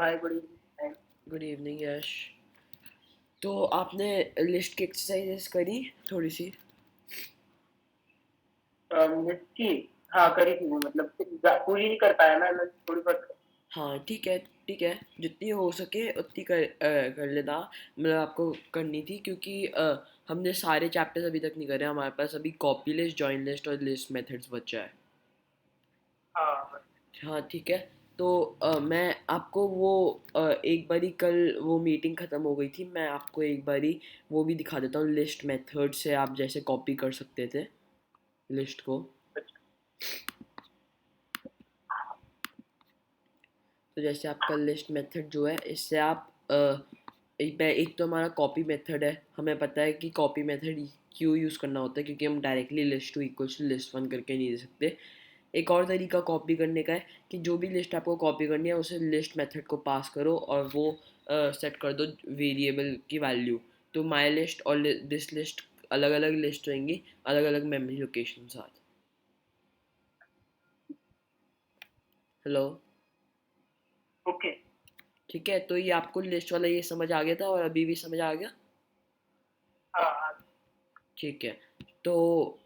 हाय good evening. Good evening Yash. तो आपने list की एक्सरसाइजेस करी थोड़ी सी? मिस्टी। हाँ करी थी वो, मतलब पूरी नहीं कर पाया मैं थोड़ी बहुत। हाँ ठीक है, ठीक है, जितनी हो सके उतनी कर लेना। मतलब आपको करनी थी क्योंकि हमने सारे चैप्टर्स अभी तक नहीं करे। हमारे पास अभी कॉपी लिस्ट, जॉइन लिस्ट और लिस्ट मेथड्स बचा है। हाँ। हाँ ठीक है। तो मैं आपको वो एक बारी कल वो मीटिंग ख़त्म हो गई थी, मैं आपको एक बारी वो भी दिखा देता हूँ। लिस्ट मेथड से आप जैसे कॉपी कर सकते थे लिस्ट को। अच्छा। तो जैसे आपका लिस्ट मेथड जो है, इससे आप एक तो हमारा कॉपी मेथड है। हमें पता है कि कॉपी मेथड क्यों यूज़ करना होता है, क्योंकि हम directly list two equals to list one करके नहीं दे सकते। एक और तरीका कॉपी करने का है कि जो भी लिस्ट आपको कॉपी करनी है उसे लिस्ट मेथड को पास करो और वो सेट कर दो वेरिएबल की वैल्यू। तो माई लिस्ट और दिस लिस्ट अलग अलग लिस्ट रहेंगी, अलग अलग मेमोरी लोकेशन साथ। हेलो। ओके। ठीक है, तो ये आपको लिस्ट वाला ये समझ आ गया था और अभी भी समझ आ गया? हाँ हाँ। ठीक है। तो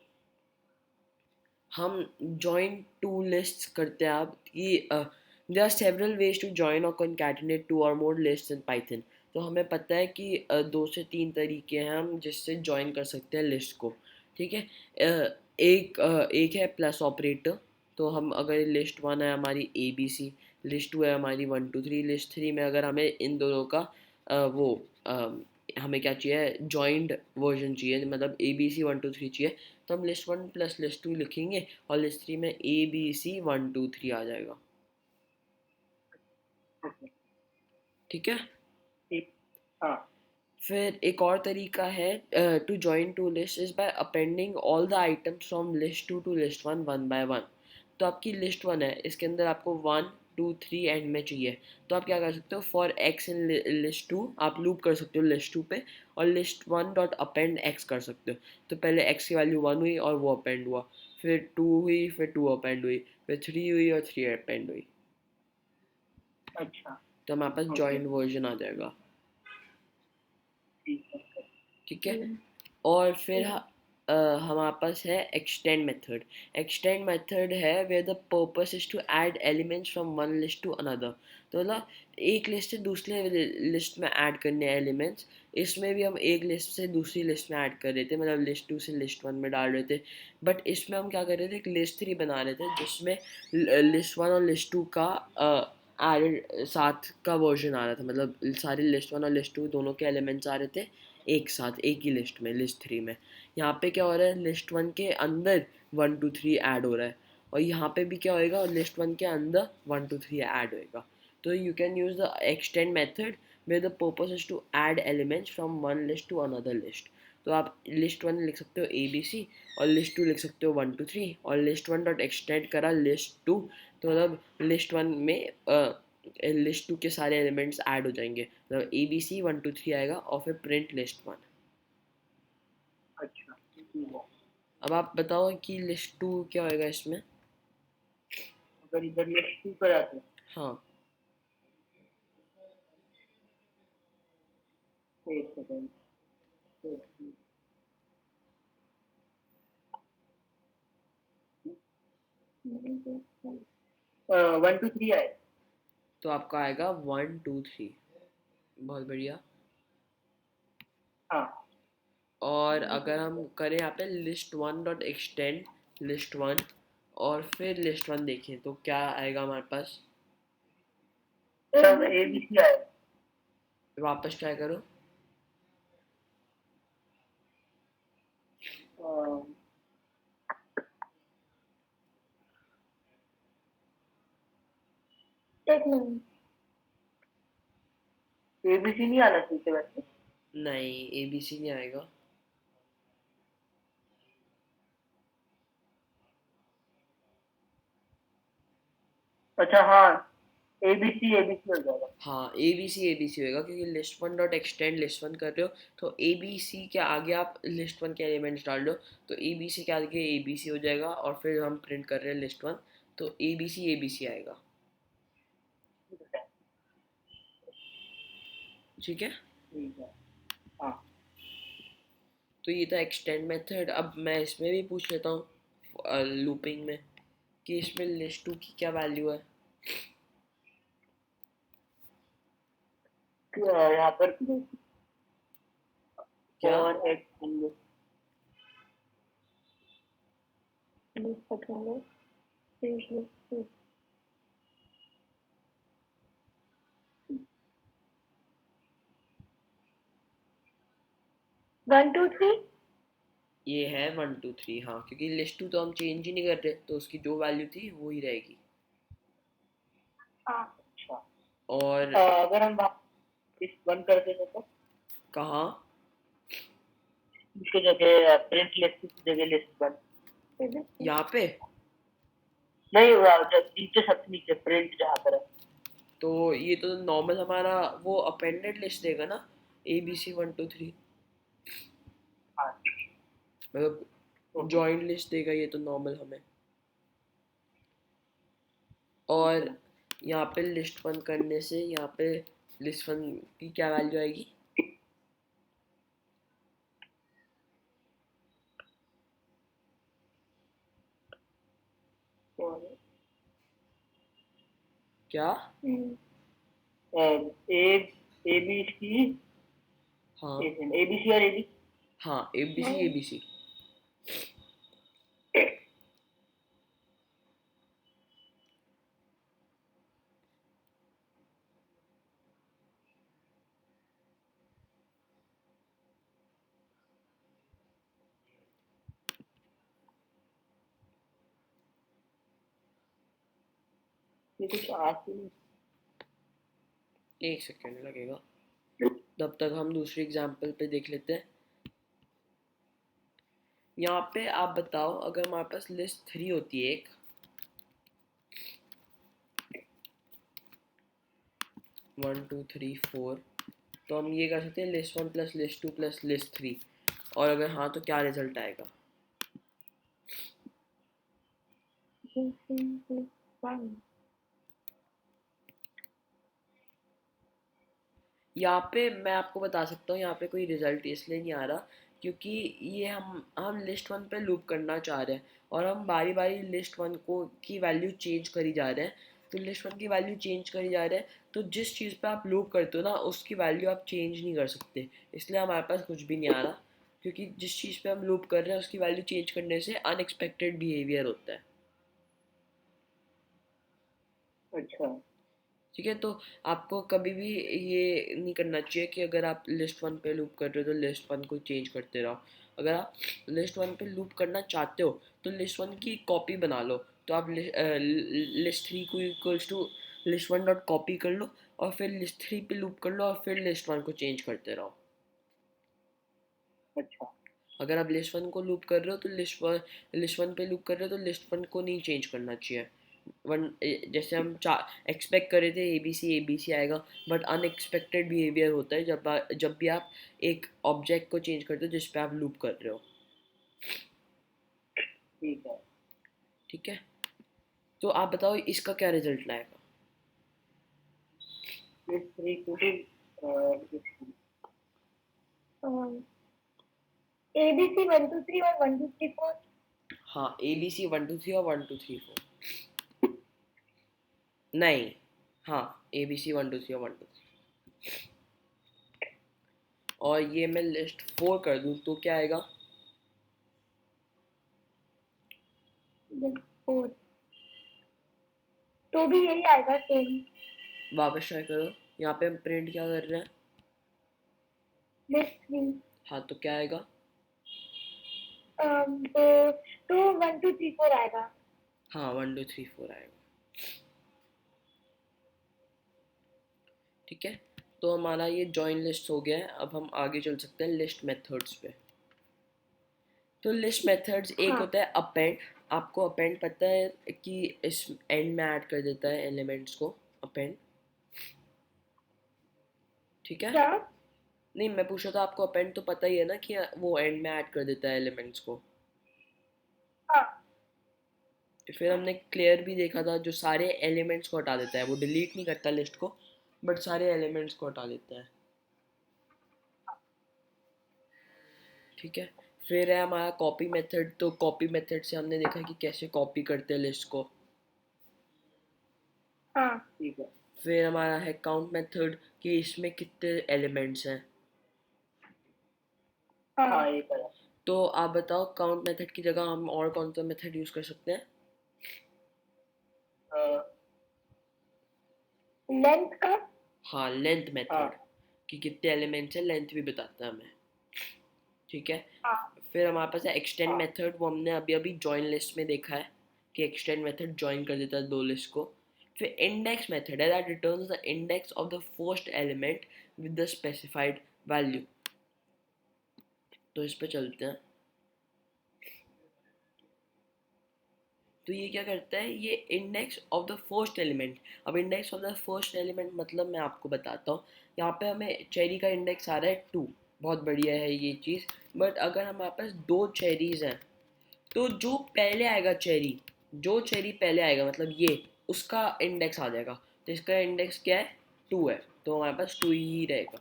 हम join two lists करते हैं अब कि there are several ways to join or concatenate two or more lists in Python। तो हमें पता है कि दो से तीन तरीके हैं हम जिससे join कर सकते हैं लिस्ट को। ठीक है। एक है प्लस ऑपरेटर। तो हम अगर लिस्ट वन है हमारी A B C, list two है हमारी one two three, list three में अगर हमें इन दोनों का वो हमें क्या चाहिए, जॉइंट वर्जन चाहिए, मतलब A B C one two three चाहिए। तो हम list one plus list two लिखेंगे और लिस्ट थ्री में A B C one two three आ जाएगा। ओके। ठीक है। ठीक। हाँ। फिर एक और तरीका है to join two list is by appending all the items from list two to list one one by one. तो आपकी लिस्ट वन है, इसके अंदर आपको वन टू थ्री एंड में चाहिए। तो आप क्या कर सकते हो, for x in list two आप लूप कर सकते हो लिस्ट टू पे, और list one dot append x कर सकते हो। तो पहले एक्स की वैल्यू वन हुई और वो अपेंड हुआ, फिर टू हुई, फिर टू अपेंड हुई, फिर थ्री हुई और थ्री अपेंड हुई। अच्छा। तो हमारे पास ओके। जॉइंट वर्जन आ जाएगा। ठीक है। ठीक है। और फिर हमारे पास है एक्सटेंड मेथड। एक्सटेंड मेथड है where the purpose is to add elements from one list to another. तो मतलब एक लिस्ट से दूसरे लिस्ट में ऐड करने एलिमेंट्स। इसमें भी हम एक लिस्ट से दूसरी लिस्ट में ऐड कर रहे थे, मतलब लिस्ट टू से लिस्ट वन में डाल रहे थे। बट इसमें हम क्या कर रहे थे, एक लिस्ट थ्री बना रहे थे जिसमें लिस्ट वन और लिस्ट टू का एडेड साथ का वर्जन आ रहा था। मतलब सारे लिस्ट वन और लिस्ट टू दोनों के एलिमेंट्स आ रहे थे एक साथ एक ही लिस्ट में, लिस्ट थ्री में। यहाँ पे क्या हो रहा है, लिस्ट वन के अंदर वन टू थ्री ऐड हो रहा है, और यहाँ पे भी क्या होएगा, लिस्ट वन के अंदर वन टू थ्री ऐड होएगा। तो you can use the extend method where the purpose is to add elements from one list to another list। तो आप लिस्ट वन लिख सकते हो ए बी सी, और लिस्ट टू लिख सकते हो वन टू थ्री, और लिस्ट वन डॉट एक्सटेंड करा लिस्ट टू। तो मतलब लिस्ट वन में लिस्ट टू के सारे एलिमेंट्स ऐड हो जाएंगे, मतलब A B C one two three आएगा और फिर प्रिंट लिस्ट वन। अच्छा। ठीक है। अब आप बताओ कि लिस्ट टू क्या होएगा इसमें? अगर इधर लिस्ट टू पर आते हैं। हाँ। एक सेकंड। वन टू थ्री आए। तो आपका आएगा वन टू थ्री। बहुत बढ़िया। हाँ। और अगर हम करें यहाँ पे list one dot extend list one और फिर लिस्ट वन देखें तो क्या आएगा हमारे पास? सब ए बी सी आए। वापस ट्राई करो। एक मिनट। ए बी सी नहीं आना चाहिए वैसे। नहीं, ए बी सी नहीं आएगा। अच्छा हाँ। ए बी सी हो जाएगा। हाँ, ए बी सी होएगा क्योंकि list one dot extend list one कर रहे हो। तो ए बी सी के आगे आप लिस्ट वन के एलिमेंट्स डाल दो, तो ए बी सी के आगे ए बी सी हो जाएगा, और फिर हम प्रिंट कर रहे हैं लिस्ट वन। तो ए बी सी आएगा। ठीक है। ठीक है। हाँ तो ये था एक्सटेंड मेथड। अब मैं इसमें भी पूछ लेता हूँ लूपिंग में कि इसमें लिस्ट टू की क्या वैल्यू है। यहाँ पर क्या? और एक वन टू थ्री। ये है 1 2 3, हाँ, क्योंकि लिस्ट टू तो हम चेंज ही नहीं कर रहे, तो उसकी जो वैल्यू थी वो ही रहेगी। हाँ अच्छा। और अगर हम इस बंद कर देते तो कहाँ? इसकी जगह प्रिंट लिस्ट की जगह लिस्ट बंद। यहाँ पे। नहीं हुआ जब नीचे सबसे नीचे प्रिंट जहाँ पर है। तो ये तो नॉर्मल हमारा वो अपेंडेड लिस्ट देगा ना, ABC 1 2 3, हाँ मतलब ओके। जॉइंट लिस्ट देगा ये तो नॉर्मल हमें। और यहाँ पे लिस्ट वन करने से यहाँ पे लिस्ट वन की क्या वैल्यू आएगी? क्या? ए ए बी सी हाँ ए बी सी और ए बी। हाँ, ABC ABC। ये कुछ आती नहीं। एक सेकेंड लगेगा, तब तक हम दूसरी एग्जाम्पल पे देख लेते हैं। यहाँ पे आप बताओ, अगर हमारे पास लिस्ट 3 होती है एक, 1 2 3 4, तो हम ये कर सकते हैं list one plus list two plus list three. और अगर हाँ तो क्या रिजल्ट आएगा? यहाँ पे मैं आपको बता सकता हूँ, यहाँ पे कोई रिजल्ट इसलिए नहीं आ रहा क्योंकि ये हम लिस्ट वन पे लूप करना चाह रहे हैं, और हम बारी बारी लिस्ट वन को की वैल्यू चेंज करी जा रहे हैं। तो लिस्ट वन की वैल्यू चेंज करी जा रहे हैं, तो जिस चीज़ पे आप लूप करते हो ना उसकी वैल्यू आप चेंज नहीं कर सकते, इसलिए हमारे पास कुछ भी नहीं आ रहा। क्योंकि जिस चीज़ पे हम लूप कर रहे हैं उसकी वैल्यू चेंज करने से अनएक्सपेक्टेड बिहेवियर होता है। अच्छा ठीक है, तो आपको कभी भी ये नहीं करना चाहिए कि अगर आप लिस्ट वन पे लूप कर रहे हो तो लिस्ट वन को चेंज करते रहो। अगर आप लिस्ट वन पे लूप करना चाहते हो तो लिस्ट वन की कॉपी बना लो। तो आप लिस्ट थ्री को equals to list one dot copy कर लो, और फिर लिस्ट थ्री पे लूप कर लो, और फिर लिस्ट वन को चेंज करते रहो। अच्छा अगर आप लिस्ट वन को लूप कर रहे हो तो लिस्ट वन पे लूप कर रहे हो तो लिस्ट वन को नहीं चेंज करना चाहिए। वन जैसे हम एक्सपेक्ट कर रहे थे ए बी सी आएगा, बट अनएक्सपेक्टेड बिहेवियर होता है जब भी आप एक ऑब्जेक्ट को चेंज करते हो जिस पे आप लूप कर रहे हो। ठीक है। ठीक है, तो आप बताओ इसका क्या रिजल्ट लाएगा? List three to A B C one two three और वन टू थ्री फोर। हाँ, ABC 1 2 3 और 1 2 3 4। नहीं, हाँ, ABC 1 2 3 और 1 2 3। और ये मैं लिस्ट 4 कर दूँ तो क्या आएगा? फोर तो भी यही आएगा सेम। वापस ट्राई करो। यहाँ पे हम प्रिंट क्या कर रहे हैं? List three. हाँ, तो क्या आएगा? तो 1 2 3 4 आएगा। हाँ, 1 2 3 4 आएगा। ठीक है, तो हमारा ये जॉइन लिस्ट हो गया है। अब हम आगे चल सकते हैं लिस्ट मेथड्स पे। तो लिस्ट मेथड्स एक हाँ होता है अपेंड। आपको अपेंड पता है कि इस एंड में ऐड कर देता है एलिमेंट्स को, अपेंड। ठीक है। क्या। नहीं, मैं पूछ रहा था आपको अपेंड तो पता ही है ना कि वो एंड में ऐड कर देता है एलिमेंट्स को। हाँ फिर हमने क्लियर भी देखा था, जो सारे एलिमेंट्स को हटा देता है, वो डिलीट नहीं करता लिस्ट को, बट सारे एलिमेंट्स को हटा देता है। ठीक है। फिर है हमारा कॉपी मेथड, तो कॉपी मेथड से हमने देखा कि कैसे कॉपी करते हैं लिस्ट को। हाँ ठीक है। फिर हमारा है काउंट मेथड कि इसमें कितने एलिमेंट्स हैं। हाँ हाँ ये करा। तो आप बताओ काउंट मेथड की जगह हम और कौन सा मेथड यूज कर सकते हैं? लेंथ का। हाँ, लेंथ मेथड हाँ कि कितने एलिमेंट्स हैं, लेंथ भी बताता है हमें। ठीक है। हाँ फिर हमारे पास है एक्सटेंड हाँ मेथड, वो हमने अभी अभी जॉइन लिस्ट में देखा है कि एक्सटेंड मेथड जॉइन कर देता है दो लिस्ट को। फिर इंडेक्स मेथड है that returns the index of the first element with the specified value. तो इस पे चलते हैं। तो ये क्या करता है, ये index of the first element. अब index of the first element मतलब मैं आपको बताता हूँ। यहाँ पे हमें चेरी का इंडेक्स आ रहा है 2, बहुत बढ़िया है ये चीज़। बट अगर हमारे पास दो चेरीज हैं तो जो पहले आएगा चेरी, जो चेरी पहले आएगा मतलब ये, उसका इंडेक्स आ जाएगा। तो इसका इंडेक्स क्या है, 2 है, तो हमारे पास 2 ही रहेगा।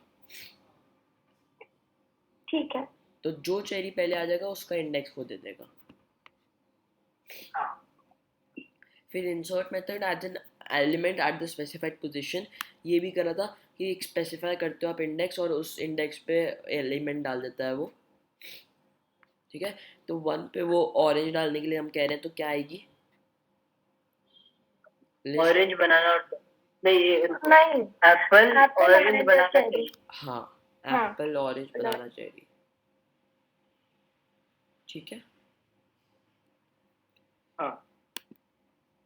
ठीक है। तो जो चेरी पहले आ जाएगा उसका इंडेक्स वो दे देगा। हाँ फिर insert method as an element at the specified position, ये भी करा था कि स्पेसिफाई करते हो आप इंडेक्स और उस इंडेक्स पे एलिमेंट डाल देता है वो। ठीक है। तो 1 पे वो ऑरेंज डालने के लिए हम कह रहे हैं, तो क्या आएगी लिस्ट? ऑरेंज बनाना नहीं, ये नहीं, एप्पल Apple, ऑरेंज orange बनाना और cherry। चाहिए। हाँ, हाँ एप्पल ऑरेंज बनाना चाहिए। ठीक है। हाँ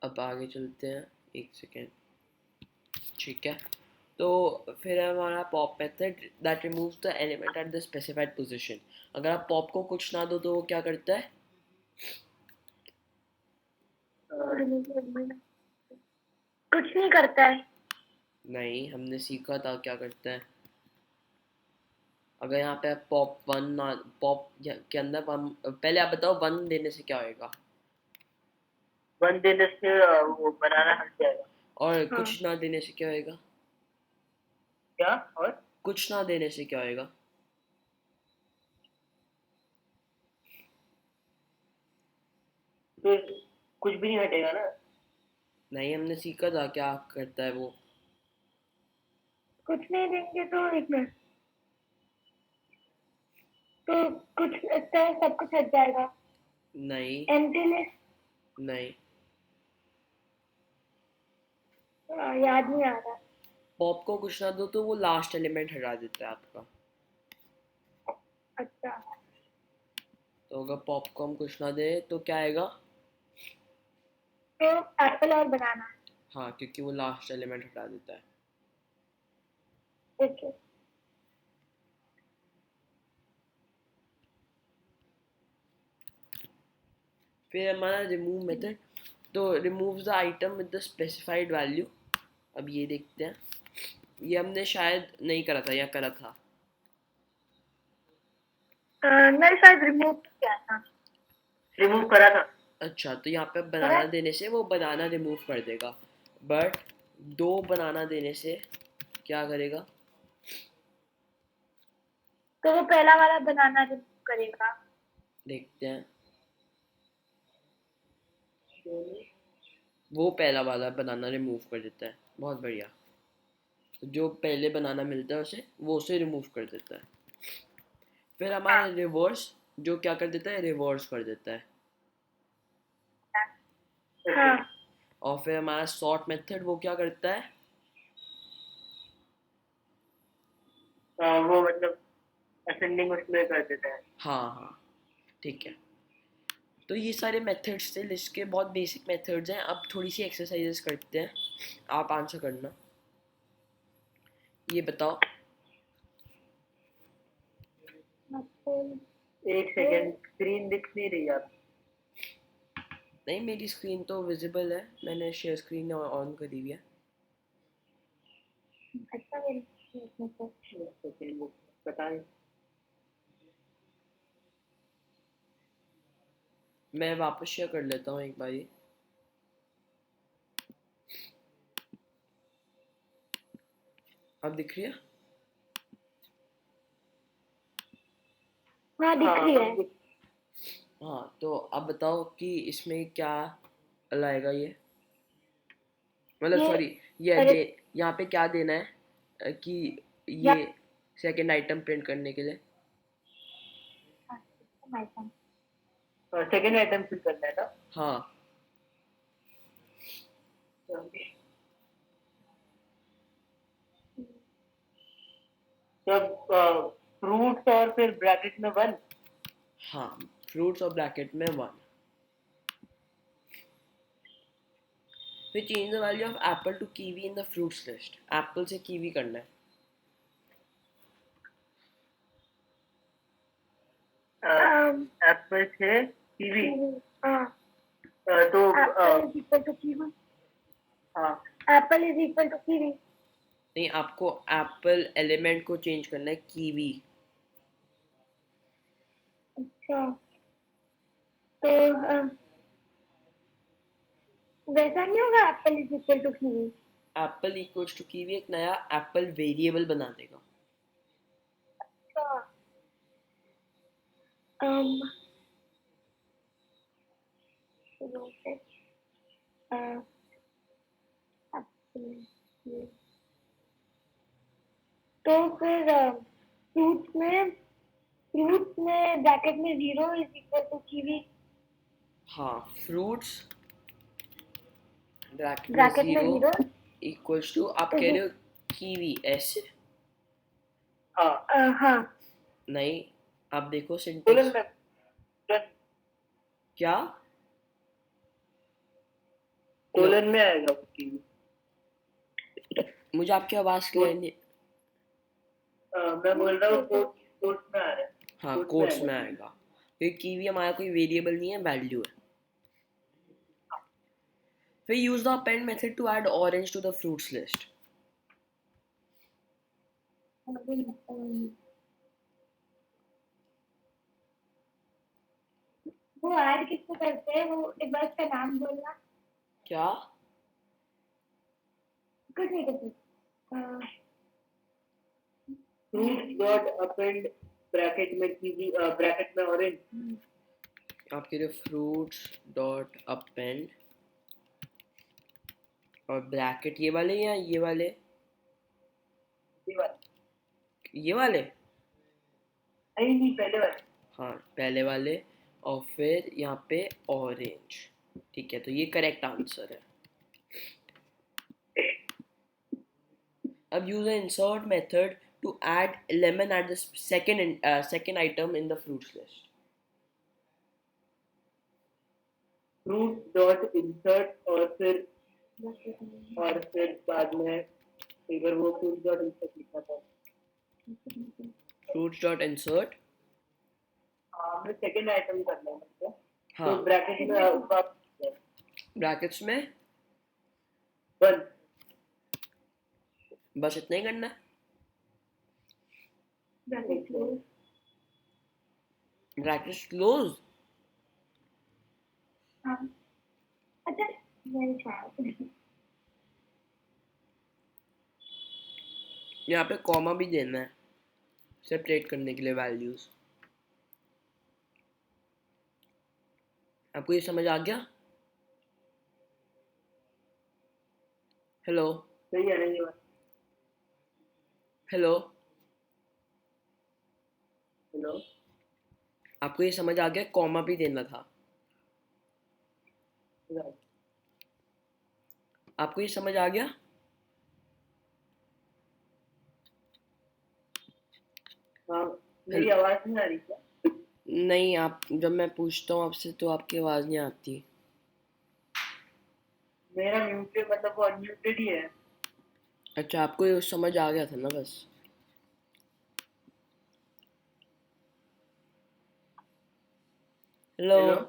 अब आगे चलते हैं, एक सेकेंड। ठीक है। तो फिर है हमारा pop method that removes the element at the specified position. अगर आप पॉप को कुछ ना दो तो वो क्या करता है? कुछ नहीं करता है। नहीं, हमने सीखा था क्या करता है। अगर यहाँ पे पॉप वन ना, पॉप के अंदर पहले आप बताओ 1 देने से क्या होएगा, वन देने से वो बनाना हट जाएगा। और हाँ कुछ ना देने से क्या होएगा? क्या? और कुछ ना देने से क्या होएगा? फिर कुछ भी नहीं हटेगा ना। नहीं, हमने सीखा था क्या करता है वो। कुछ नहीं देंगे तो एक मिनट, तो कुछ लगता है सब कुछ हट जाएगा। नहीं एम्प्टीनेस। नहीं, याद नहीं आ रहा। पॉप को कुछ ना दो तो वो लास्ट एलिमेंट हटा देता है आपका। अच्छा, तो अगर पॉप को हम कुछ ना दे तो क्या आएगा? तो एप्पल और बनाना। हाँ, क्योंकि वो लास्ट एलिमेंट हटा देता है। ओके। फिर हमारा रिमूव मेथड, तो remove the item with the specified value. अब ये देखते हैं, ये हमने शायद नहीं करा था या करा था? मैंने शायद रिमूव किया था। रिमूव करा था। अच्छा, तो यहाँ पे बनाना करेक्ट। देने से वो बनाना रिमूव कर देगा। बट 2 बनाना देने से क्या करेगा? तो वो पहला वाला बनाना रिमूव करेगा। देखते हैं। वो पहला वाला बनाना रिमूव कर देता है, बहुत बढ़िया। तो जो पहले बनाना मिलता है उसे, वो उसे रिमूव कर देता है। फिर हमारा रिवर्स, जो क्या कर देता है, रिवर्स कर देता है। हाँ और फिर हमारा सॉर्ट मेथड, वो क्या करता है? वो मतलब असेंडिंग उसमें कर देता है। हाँ हाँ, ठीक है। तो ये सारे मेथड्स थे लिस्ट के, बहुत बेसिक मेथड्स हैं। अब थोड़ी सी एक्सरसाइजेस करते हैं, आप आंसर करना। ये बताओ। एक सेकेंड, स्क्रीन दिख नहीं रही आप। नहीं, मेरी स्क्रीन तो विजिबल है, मैंने शेयर स्क्रीन ऑन करी हुई है। अच्छा। सेकेंड पता नहीं। मैं वापस शेयर कर लेता हूँ एक बारी। अब दिख रही है? हाँ दिख रही है। हाँ, तो अब बताओ कि इसमें क्या लाएगा ये, मतलब ये सॉरी, ये अरे दे यहाँ पे क्या देना है कि या ये सेकंड आइटम प्रिंट करने के लिए। सेकेंड आइटम फिल करना है ना। हाँ, जब फ्रूट्स और फिर ब्रैकेट में 1। हाँ, फ्रूट्स और ब्रैकेट में 1। फिर change the value of apple to kiwi in the fruits list, apple से कीवी करना है। एप्पल से कीवी। हाँ तो apple is equal to kiwi. हाँ apple is equal to kiwi. नहीं, आपको एप्पल एलिमेंट को चेंज करना है कीवी। अच्छा तो वैसा नहीं होगा apple is equal to kiwi. Apple equals to kiwi एक नया एप्पल वेरिएबल बना देगा। अच्छा um तो फिर फ्रूट्स में ब्रैकेट में 0 इज इक्वल टू कीवी। हाँ, फ्रूट्स ब्रैकेट में ब्रैकेट में 0 0 इक्वल्स टू, आप कह रहे हो कीवी ऐसे? हाँ हाँ नहीं, आप देखो कोलन सिंटेक्स में क्या। कोलन में आएगा कीवी। मुझे आपकी आवाज़ क्लियर नहीं। मैं बोल रहा हूँ कोट्स में आ रहा है। हाँ, कोट्स कोट्स में में आएगा, क्योंकि कीवी हमारा कोई वेरिएबल नहीं है, वैल्यू है। फिर use the append method to add orange to the fruits list. वो ऐड किसको करते हैं, वो एक बार इसका नाम बोलना। क्या? कुछ नहीं कुछ फ्रूट्स डॉट अपेंड ब्रैकेट में कीवी ब्रैकेट में ऑरेंज। आप कह रहे हो फ्रूट्स डॉट अपेंड और ब्रैकेट ये वाले या ये वाले? ये वाला ये वाले। नहीं पहले वाला। हाँ, पहले वाले, और फिर यहाँ पे ऑरेंज। ठीक है, तो ये करेक्ट आंसर है। अब use insert method to add lemon at the second item in the fruits list. Fruits dot insert और फिर बाद में इधर वो फ्रूट्स डॉट इंसर्ट लिखा था। Fruits dot insert. हमें सेकंड आइटम करना है मतलब। हाँ, तो ब्रैकेट में ब्रैकेट्स में 1। बस इतना ही करना है। Brackets close. अच्छा मेरे ख्याल यहाँ पे कॉमा भी देना है सेपरेट करने के लिए वैल्यूज। आपको ये समझ आ गया? हेलो? सही है नहीं बात। हेलो? हेलो आपको ये समझ आ गया? कॉमा भी देना था। आपको ये समझ आ गया? हाँ मेरी आवाज नहीं आ रही क्या? नहीं, आप जब मैं पूछता हूँ आपसे तो आपकी आवाज़ नहीं आती। मेरा म्यूटेड मतलब वो अनम्यूटेड ही है। अच्छा, आपको ये समझ आ गया था ना बस। Hello? Hello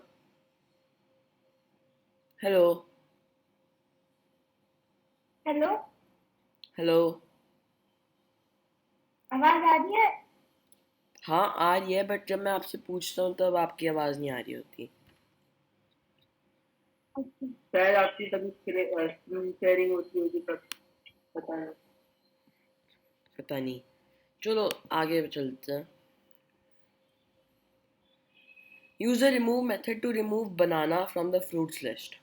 hello? Hello hello? आवाज आ रही है। हाँ, आ रही है, बट जब मैं आपसे पूछता हूँ तब आपकी आवाज़ नहीं आ रही होती। शायद आपकी कभी स्क्रीन शेयरिंग होती होगी तब। पता नहीं। पता नहीं, चलो आगे चलते हैं। Use the remove method to remove banana from the fruits list.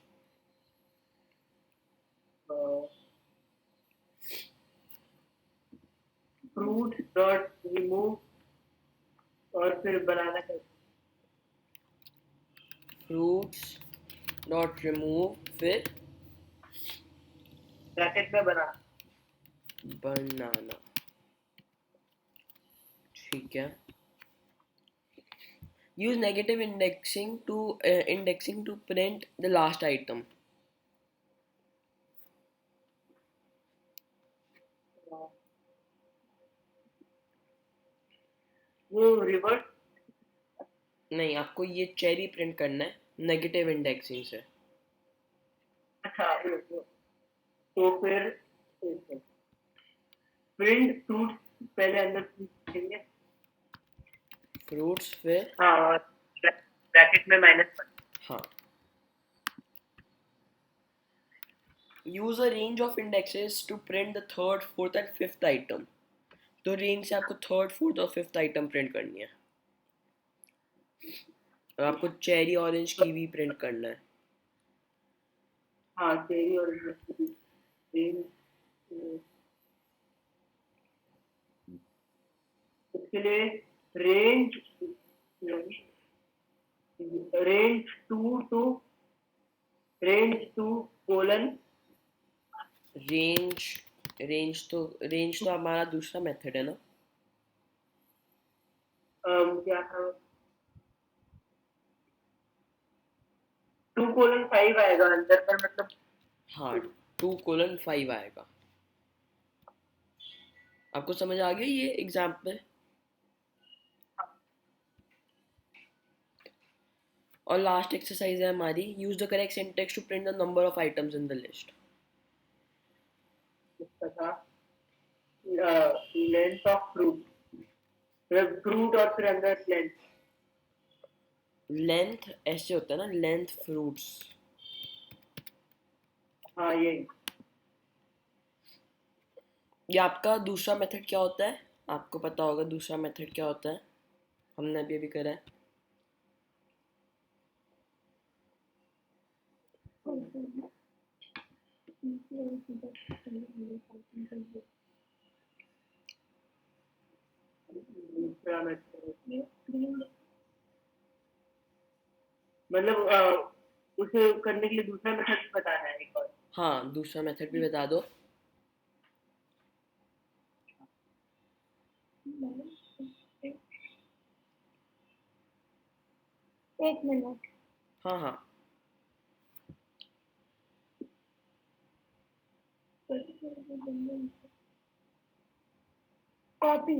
Fruit dot remove और फिर बनाना कैसे? Fruits dot remove फिर ब्रैकेट में बना. banana. ठीक है. Use negative indexing to print the last item. वो रिवर्स. नहीं, आपको ये चेरी प्रिंट करना है नेगेटिव इंडेक्सिंग से. अच्छा, तो फिर प्रिंट फ्रूट पहले अंदर देंगे. फ्रूट्स फिर हाँ, और ब्रैकेट में -1. हाँ. Use a range of indexes to print the third, fourth and fifth item. तो रेंज से आपको थर्ड, फोर्थ और फिफ्थ आइटम प्रिंट करनी है. और आपको चेरी, ऑरेंज, कीवी प्रिंट करना है. हाँ, चेरी और रेंज. इसके लिए range range two colon. Range तो हमारा दूसरा मेथड है ना. क्या था? 2:5 आएगा अंदर पर, मतलब. हाँ, 2:5 आएगा. आपको समझ आ गया ये एग्जाम्पल? और लास्ट एक्सरसाइज है हमारी. Use the correct syntax to print the number of items in the list. इसका था लेंथ ऑफ फ्रूट. फ्रूट और फिर अंदर लेंथ. लेंथ ऐसे होता है ना, लेंथ फ्रूट्स. हाँ, ये आपका दूसरा मेथड क्या होता है? आपको पता होगा दूसरा मेथड क्या होता है. हमने अभी करा है. मतलब उसे करने के लिए दूसरा मेथड बताना है एक और. हाँ, दूसरा मेथड भी बता दो. एक मिनट. हाँ हाँ. कॉपी.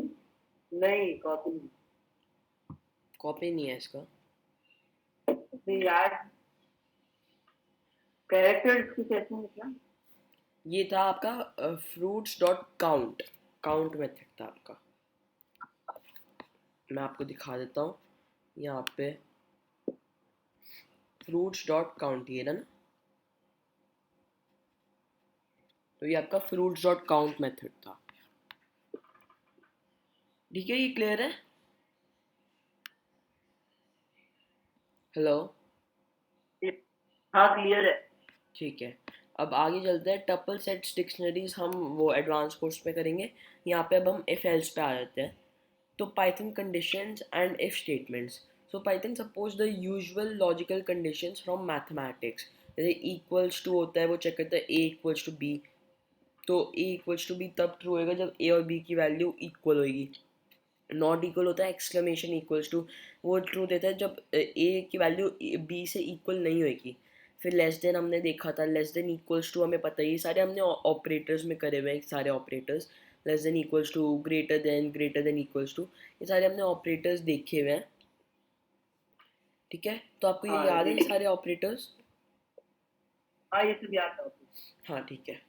नहीं, कॉपी नहीं. कॉपी नहीं है इसका. यार, कैरेक्टर्स की कैसे है क्या? ये था आपका fruits dot count. Count method था आपका. मैं आपको दिखा देता हूँ. यहाँ पे फ्रूट्स डॉट काउंट ये ना. तो ये आपका फ्रूट्स डॉट काउंट मेथड था. ठीक है, ये क्लियर है? हेलो. हाँ, क्लियर है. ठीक है. अब आगे चलते हैं. टपल सेट्स डिक्शनरीज हम वो एडवांस कोर्स पे करेंगे. यहाँ पे अब हम इफ एल्स पे आ जाते हैं. तो Python conditions and if statements. So Python suppose the usual logical conditions from mathematics. जैसे इक्वल्स टू होता है, वो चेक करता है ए इक्वल्स टू बी. तो ए इक्वल्स टू बी तब ट्रू होएगा जब ए और बी की वैल्यू इक्वल होएगी. नॉट इक्वल होता है एक्सक्लेमेशन इक्वल्स टू. वो ट्रू देता है जब ए की वैल्यू बी से इक्वल नहीं होएगी. फिर लेस देन हमने देखा था. लेस देन इक्वल्स टू हमें पता ही, सारे हमने ऑपरेटर्स में करे हुए हैं. सारे operators less than equals to, greater than equals to, ये सारे हमने ऑपरेटर्स देखे हुए हैं. ठीक है, तो आपको ये हाँ, याद है ये सारे ऑपरेटर्स? हाँ, ये सब याद था. हाँ ठीक है.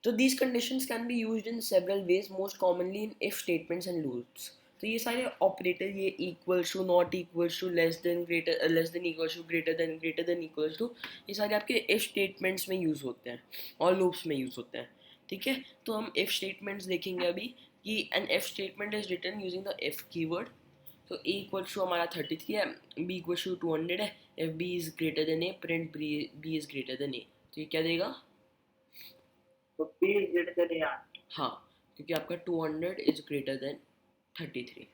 तो these conditions can be used in several ways, most commonly in if statements and loops. तो ये सारे ऑपरेटर, ये equals to, not equals to, less than, greater, less than equals to, greater than equals to, ये सारे आपके if statements में use होते हैं और लूप्स में यूज़ होते हैं. ठीक है, तो हम इफ स्टेटमेंट्स देखेंगे अभी कि an if statement is written using the if keyword. तो a इक्वल्स टू हमारा 33 है, b इक्वल्स टू 200 है, if b is greater then a print b is greater then a। तो ये क्या देगा? तो बी इज ग्रेटर देन यार। हाँ, क्योंकि आपका 200 is greater than 33।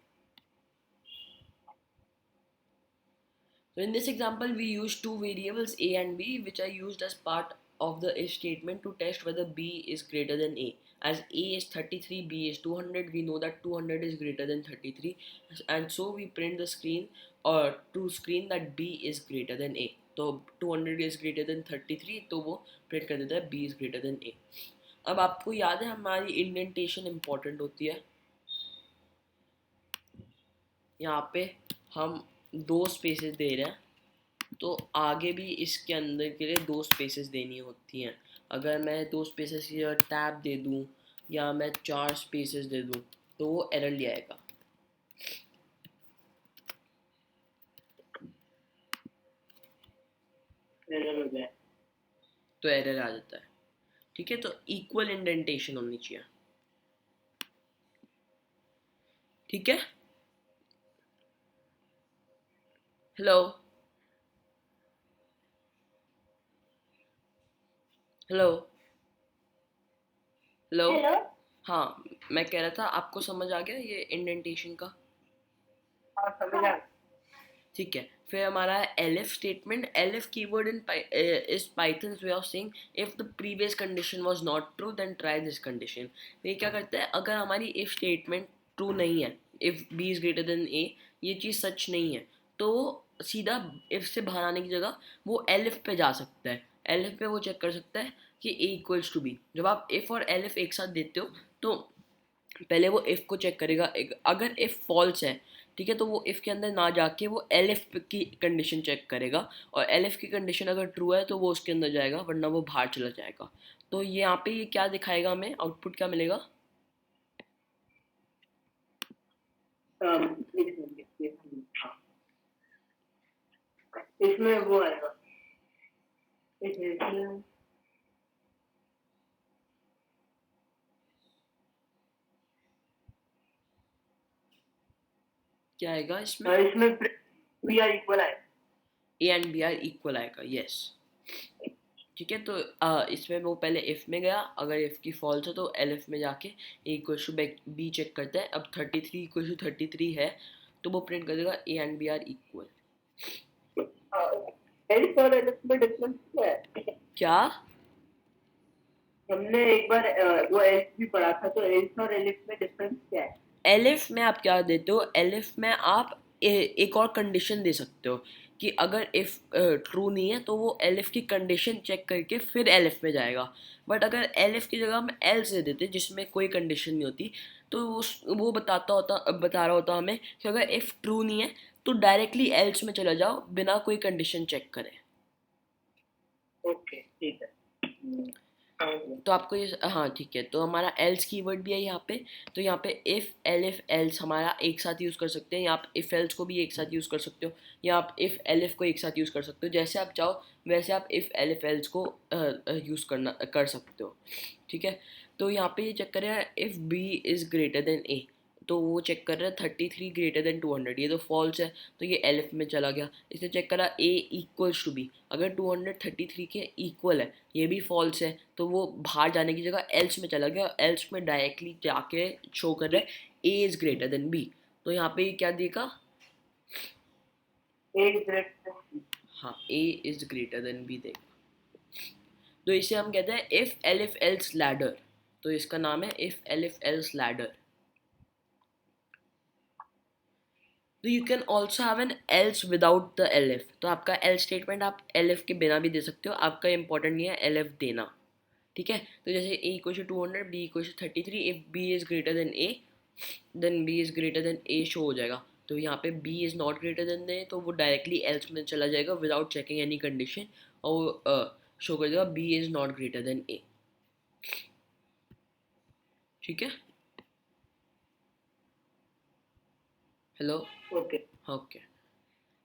So in this example, we use two variables a and b, which are used as part of the if statement to test whether b is greater than a. As a is 33, b is 200. We know that 200 is greater than 33, and so we print the screen or to screen that b is greater than a. तो 200 is greater than 33, तो वो print कर देता है b is greater than a. अब आपको याद है हमारी इंडेंटेशन इंपॉर्टेंट होती है। यहाँ पे हम 2 स्पेसेस दे रहे हैं, तो आगे भी इसके अंदर के लिए 2 स्पेसेस देनी होती हैं। अगर मैं 2 स्पेसेस या टैब दे दूँ या मैं 4 स्पेसेस दे दूँ तो वो एरर ले आएगा। एरर हो जाए तो एरर आ जाता है। ठीक है, तो इक्वल इंडेंटेशन होनी चाहिए। ठीक है, हेलो हेलो हेलो। हेलो। हाँ, मैं कह रहा था आपको समझ आ गया ये इंडेंटेशन का? हाँ समझ आ। ठीक है, फिर हमारा elif statement. elif keyword in is Python's way of saying if the previous condition was not true then try this condition. ये क्या करता है, अगर हमारी इफ स्टेटमेंट ट्रू नहीं है, if b is greater then a, ये चीज़ सच नहीं है, तो सीधा इफ से बाहर आने की जगह वो elif पे जा सकता है। elif पे वो चेक कर सकता है कि a इक्वल्स टू b। जब आप if और elif एक साथ देते हो तो पहले वो इफ़ को चेक करेगा, अगर इफ़ फॉल्स है, ठीक है, तो वो इफ़ के अंदर ना जाके वो एलिफ की कंडीशन चेक करेगा, और एलिफ की कंडीशन अगर ट्रू है तो वो उसके अंदर जाएगा, वरना वो बाहर चला जाएगा। तो ये यहाँ पे ये क्या दिखाएगा, हमें आउटपुट क्या मिलेगा? हाँ। इसमें वो आएगा, इसमें क्या आएगा इसमें? इसमें बी आर इक्वल आएगा, A and B are equal आएगा, यस। ठीक है, तो इसमें वो पहले इफ़ में गया, अगर इफ़ की फॉल्स है तो एलिफ में जाके ए इक्वल टू बी चेक करता है। अब 33 इक्वल टू 33 है तो वो प्रिंट कर देगा A and B are equal. Else और एलिफ में डिफरेंस क्या है? क्या? हमने एक बार वो एल्स भी पढ़ा था, तो एल्स और एलिफ में डिफरेंस क्या है? एलिफ में आप क्या देते हो, एलिफ में आप एक और कंडीशन दे सकते हो कि अगर इफ़ ट्रू नहीं है तो वो एलिफ की कंडीशन चेक करके फिर एलिफ में जाएगा। बट अगर एलिफ की जगह हम एल्स दे देते जिसमें कोई कंडीशन नहीं होती, तो वो बता रहा होता हमें कि अगर इफ़ ट्रू नहीं है तो डायरेक्टली एल्स में चला जाओ बिना कोई कंडीशन चेक करे। ओके ठीक है। तो आपको ये, हाँ ठीक है, तो हमारा एल्स कीवर्ड भी है यहाँ पे। तो यहाँ पे इफ़ एलिफ एल्स हमारा एक साथ यूज़ कर सकते हैं, या आप इफ़ एल्स को भी एक साथ यूज़ कर सकते हो, या आप इफ़ एलिफ को एक साथ यूज़ कर सकते हो। जैसे आप चाहो वैसे आप इफ़ एलिफ एल्स को यूज़ कर सकते हो। ठीक है, तो यहाँ पे ये चेक करें if B is greater than A, तो वो चेक कर रहा है 33 ग्रेटर देन 200, ये तो फॉल्स है, तो ये एलिफ में चला गया। इसने चेक करा ए इक्वल्स टू बी, अगर 233 के इक्वल है, ये भी फॉल्स है, तो वो बाहर जाने की जगह एल्स में चला गया, एल्स में डायरेक्टली जाके शो कर रहा है A is greater than B. तो यहाँ पे ये क्या देगा? हाँ, A is greater than B देगा। तो इसे हम कहते हैं इफ़ एलिफ एल्स लैडर। तो इसका नाम है इफ़ एलिफ एल्स लैडर। तो you can also have N Ls without the elif. तो आपका एल्स स्टेटमेंट आप एलिफ के बिना भी दे सकते हो, आपका इंपॉर्टेंट नहीं है एलिफ देना। ठीक है, तो जैसे A equal to 200, B equal to 33, if B is greater than A then B is greater than A show हो जाएगा। तो यहाँ पे B is not greater than A, तो वो डायरेक्टली एल्स में चला जाएगा विदाउट चेकिंग एनी कंडीशन, और शो कर देगा B is not greater than A. ठीक है, हेलो, ओके। ओके।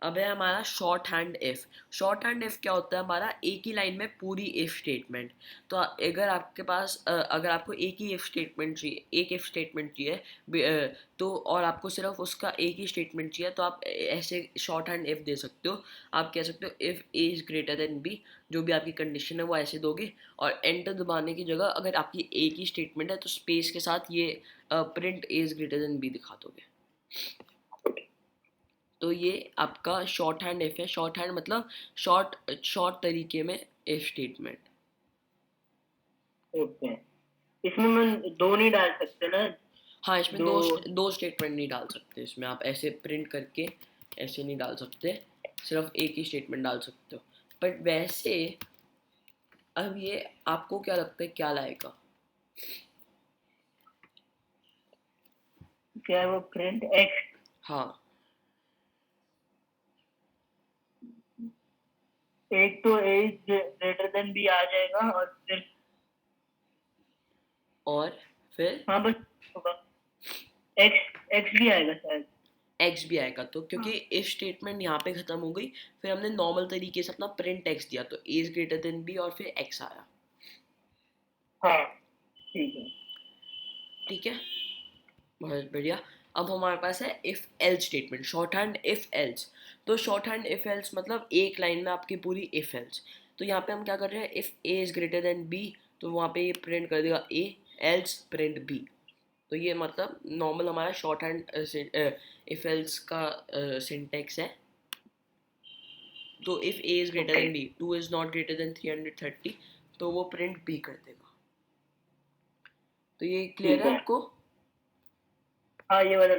अब है हमारा short hand if. Short hand if क्या होता है, हमारा एक ही लाइन में पूरी इफ स्टेटमेंट। तो अगर आपके पास अगर आपको एक ही इफ स्टेटमेंट चाहिए, एक इफ स्टेटमेंट चाहिए, तो और आपको सिर्फ उसका एक ही स्टेटमेंट चाहिए, तो आप ऐसे शॉर्ट हैंड इफ दे सकते हो। आप कह सकते हो if A is greater than B, जो भी आपकी कंडीशन है वो ऐसे दोगे, और एंटर दबाने की जगह अगर आपकी एक ही स्टेटमेंट है तो स्पेस के साथ ये print A is greater than B दिखा दोगे। तो ये आपका शॉर्ट हैंड इफ है। शॉर्ट हैंड मतलब शॉर्ट शॉर्ट तरीके में इफ स्टेटमेंट। ओके, इसमें मैं दो नहीं डाल सकते ना? हाँ, इसमें दो दो स्टेटमेंट नहीं डाल सकते। इसमें आप ऐसे प्रिंट करके ऐसे नहीं डाल सकते, सिर्फ एक ही स्टेटमेंट डाल सकते हो। बट वैसे अब ये आपको क्या लगता है क्या लाएगा? क्या है वो, प्रिंट एक्स? हाँ, एक तो ए ग्रेटर देन बी आ जाएगा, और फिर हाँ बस होगा, एक्स एक्स भी आएगा शायद। एक्स भी आएगा। तो क्योंकि इफ स्टेटमेंट यहाँ पे खत्म हो गई, फिर हमने नॉर्मल तरीके से अपना प्रिंट एक्स दिया, तो ए इज ग्रेटर देन बी और फिर एक्स आया। हाँ ठीक है। ठीक है, बहुत बढ़िया। अब हमारे पास है if else statement, short hand if else. तो शॉर्ट हैंड इफ एल्स मतलब एक लाइन में आपकी पूरी इफ एल्स। तो यहाँ पे हम क्या कर रहे हैं, if A is greater than B, तो वहाँ पे ये प्रिंट कर देगा ए, एल्स प्रिंट बी। तो ये मतलब नॉर्मल हमारा शॉर्ट हैंड इफ एल्स का सिंटेक्स है। तो if A is greater than B, 2 is not greater than 330, तो वो प्रिंट बी कर देगा। तो ये क्लियर है आपको? हाँ ये वाला।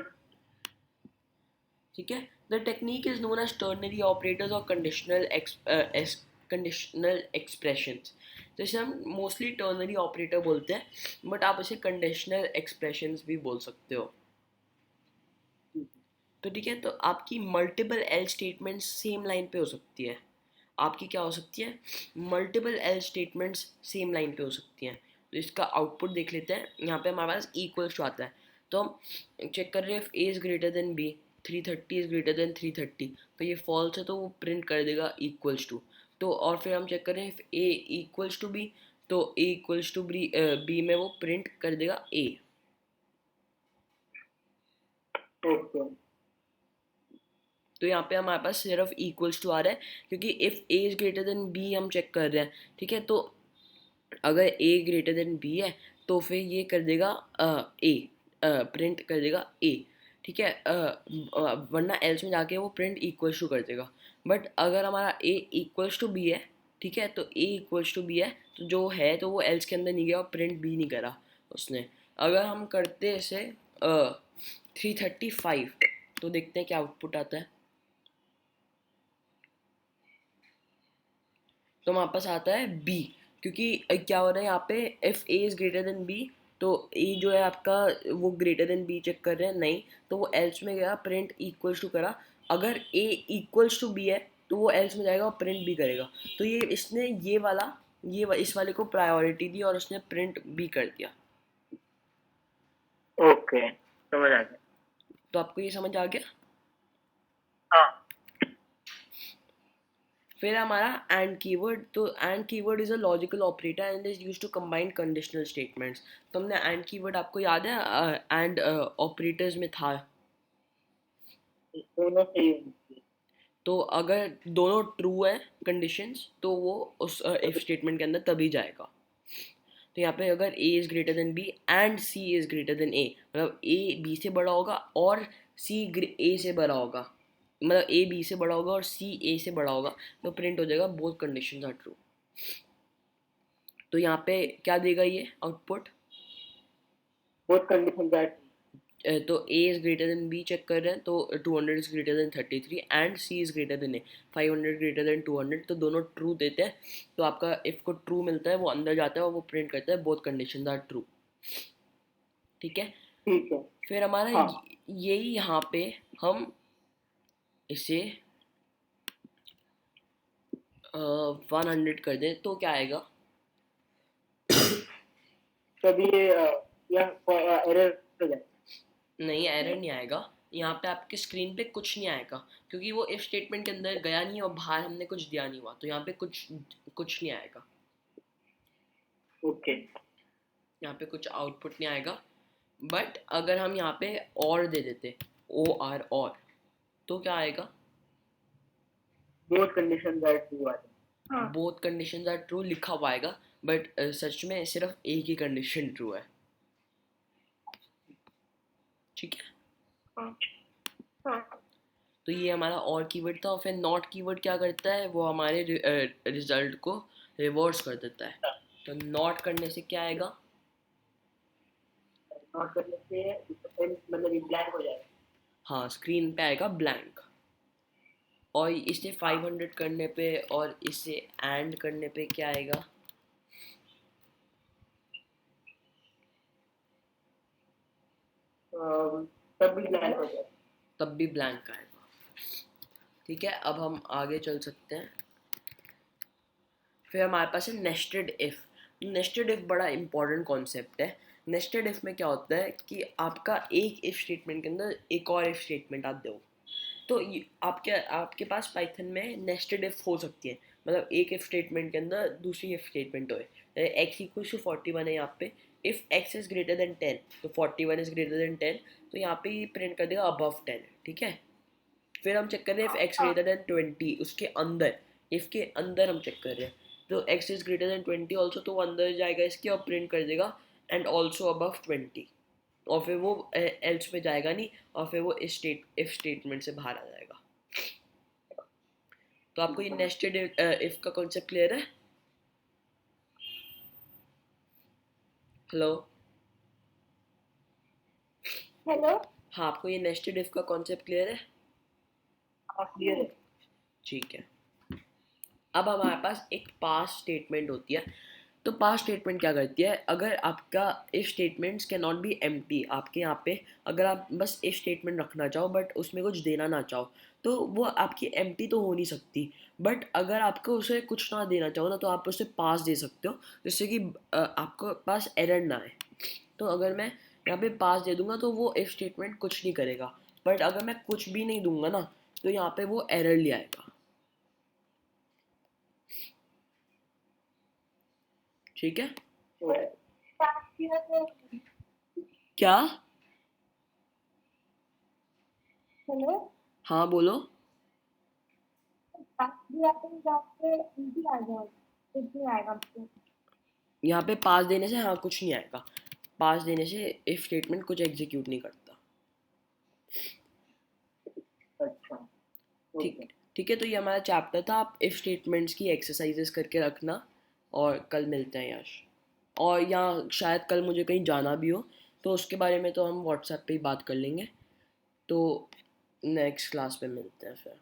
ठीक है। The technique is known as ternary operators और कंडीशनल एक्सप्रेशंस। तो इसे हम मोस्टली टर्नरी ऑपरेटर बोलते हैं, बट आप इसे कंडीशनल एक्सप्रेशंस भी बोल सकते हो। तो ठीक है, तो आपकी multiple L statements same line पे हो सकती है। आपकी क्या हो सकती है, multiple L statements same line पे हो सकती हैं। तो इसका आउटपुट देख लेते हैं। यहाँ पे हमारे पास इक्वल्स टू आता है, तो हम चेक कर रहे हैं A is greater than B, 330 is greater than 330, तो ये फॉल्स है, तो वो प्रिंट कर देगा इक्वल्स टू। तो और फिर हम चेक कर रहे हैं ए इक्वल्स टू बी, तो ए इक्वल्स टू बी में वो प्रिंट कर देगा ए। ओके, तो यहाँ पे हमारे पास सिर्फ इक्वल्स टू आ रहा है, क्योंकि if A is greater than B हम चेक कर रहे हैं। ठीक है, तो अगर ए ग्रेटर देन बी है तो फिर ये कर देगा ए, प्रिंट कर देगा ए। ठीक है, वरना एल्स में जाके वो प्रिंट इक्वल्स टू कर देगा। बट अगर हमारा ए इक्वल्स टू बी है, ठीक है, तो ए इक्वल्स टू बी है, तो जो है तो वो एल्स के अंदर नहीं गया और प्रिंट बी नहीं करा उसने। अगर हम करते इसे 335, तो देखते हैं क्या आउटपुट आता है। तो हमारे पास आता है बी, क्योंकि क्या हो रहा है यहाँ पे, if A is greater than B, तो ए जो है आपका वो ग्रेटर देन बी चेक कर रहे हैं, नहीं, तो वो एल्स में गया, प्रिंट इक्वल्स टू करा। अगर ए इक्वल्स टू बी है तो वो एल्स में जाएगा और प्रिंट बी करेगा। तो ये इसने ये वाला इस वाले को प्रायोरिटी दी और उसने प्रिंट बी कर दिया। ओके समझ आ गया। तो आपको ये समझ आ गया? हाँ फिर हमारा एंड कीवर्ड। तो and keyword is a logical operator and is used to combine conditional statements. तो हमने एंड कीवर्ड, आपको याद है एंड ऑपरेटर्स में था। दोनों सही होनी चाहिए। तो अगर दोनों ट्रू है कंडीशंस, तो वो उस इफ स्टेटमेंट के अंदर तभी जाएगा। तो यहाँ पे अगर A is greater than B and C is greater than A, मतलब ए बी से बड़ा होगा और सी ए से बड़ा होगा, मतलब ए बी से बड़ा होगा और सी ए से बड़ा होगा, तो प्रिंट हो जाएगा बोथ कंडीशंस आर ट्रू। तो यहाँ पे क्या देगा ये आउटपुट? Both condition that. तो A is greater than B check कर रहे हैं, तो 200 is greater than 33 and C is greater than A, 500 greater than 200, तो दोनों ट्रू देते हैं। तो आपका इफ़ को ट्रू मिलता है, वो अंदर जाता है और वो प्रिंट करता है बोथ कंडीशंस आर ट्रू। ठीक है, ठीक है। फिर हमारा हाँ यही यहाँ पे हम इसे 100 कर दें तो क्या आएगा? तब ये एरर हो जाए। नहीं, एरर नहीं आएगा। यहाँ पे आपके स्क्रीन पे कुछ नहीं आएगा, क्योंकि वो इफ स्टेटमेंट के अंदर गया नहीं और बाहर हमने कुछ दिया नहीं हुआ, तो यहाँ पे कुछ कुछ नहीं आएगा, ओके। यहाँ पे कुछ आउटपुट नहीं आएगा। बट अगर हम यहाँ पे और दे देते, OR और, तो क्या आएगा? बोथ कंडीशन आर ट्रू आते हैं। हाँ बोथ कंडीशंस आर ट्रू लिखा हुआ आएगा, बट सच में सिर्फ एक ही कंडीशन ट्रू है। ठीक है, हाँ हाँ तो ये हमारा और कीवर्ड था। और फिर नॉट कीवर्ड क्या करता है, वो हमारे रिजल्ट को रिवर्स कर देता है। तो नॉट करने से क्या आएगा? नॉट करने से मतलब ये ब्लैंक हो जाएगा। हाँ, स्क्रीन पे आएगा ब्लैंक। और इसे 500 करने पे और इसे एंड करने पे क्या आएगा? तब भी ब्लैंक हो जाएगा। तब भी ब्लैंक आएगा। ठीक है, अब हम आगे चल सकते हैं। फिर हमारे पास है नेस्टेड इफ़। नेस्टेड इफ़ बड़ा इंपॉर्टेंट कॉन्सेप्ट है। नेस्टेड इफ़ में क्या होता है कि आपका एक इफ़ स्टेटमेंट के अंदर एक और इफ़ स्टेटमेंट आप दो, तो आपके आपके पास पाइथन में नेस्टेड इफ़ हो सकती है। मतलब एक इफ़ स्टेटमेंट के अंदर दूसरी इफ़ स्टेटमेंट होए। एक्स इक्वल टू 41 है यहाँ पे, if x is greater then 10 तो 41 इज़ ग्रेटर देन 10, तो यहाँ पे प्रिंट कर देगा अबव 10। ठीक है, फिर हम चेक कर रहे हैं इफ़ एक्स ग्रेटर देन 20, उसके अंदर, इफ़ के अंदर हम चेक कर रहे हैं, तो x is greater then 20 also, तो वो अंदर जाएगा इसके और प्रिंट कर देगा एंड ऑल्सो अबव 20। और फिर वो एल्स में जाएगा नहीं, और फिर वो इफ स्टेटमेंट से बाहर आ जाएगा। तो आपको ये नेस्टेड इफ का कॉन्सेप्ट क्लियर है? हेलो? हेलो हाँ, आपको ये नेस्टेड इफ का कॉन्सेप्ट क्लियर है? हाँ क्लियर है। ठीक है, अब हमारे पास एक पास स्टेटमेंट होती है। तो पास स्टेटमेंट क्या करती है, अगर आपका if statements can not be empty, आपके यहाँ पे अगर आप बस इफ स्टेटमेंट रखना चाहो बट उसमें कुछ देना ना चाहो, तो वो आपकी एम्प्टी तो हो नहीं सकती। बट अगर आपको उसे कुछ ना देना चाहो ना, तो आप उसे पास दे सकते हो, जिससे कि आपको पास एरर ना आए। तो अगर मैं यहाँ पे पास दे दूंगा तो वो इफ स्टेटमेंट कुछ नहीं करेगा, बट अगर मैं कुछ भी नहीं दूंगा ना, तो यहाँ पे वो एरर ले आएगा। ठीक है, हो रहा है। क्या? हेलो हाँ बोलो। इजी आ जाओ, कुछ नहीं आएगा आपको। यहाँ पे पास देने से हाँ कुछ नहीं आएगा, पास देने से इफ स्टेटमेंट कुछ एग्जीक्यूट नहीं करता। अच्छा ठीक ओके। ठीक है, तो ये हमारा चैप्टर था। आप इफ स्टेटमेंट्स की एक्सरसाइजेस करके रखना, और कल मिलते हैं यश। और यहाँ शायद कल मुझे कहीं जाना भी हो, तो उसके बारे में तो हम व्हाट्सएप पे ही बात कर लेंगे। तो नेक्स्ट क्लास पे मिलते हैं फिर।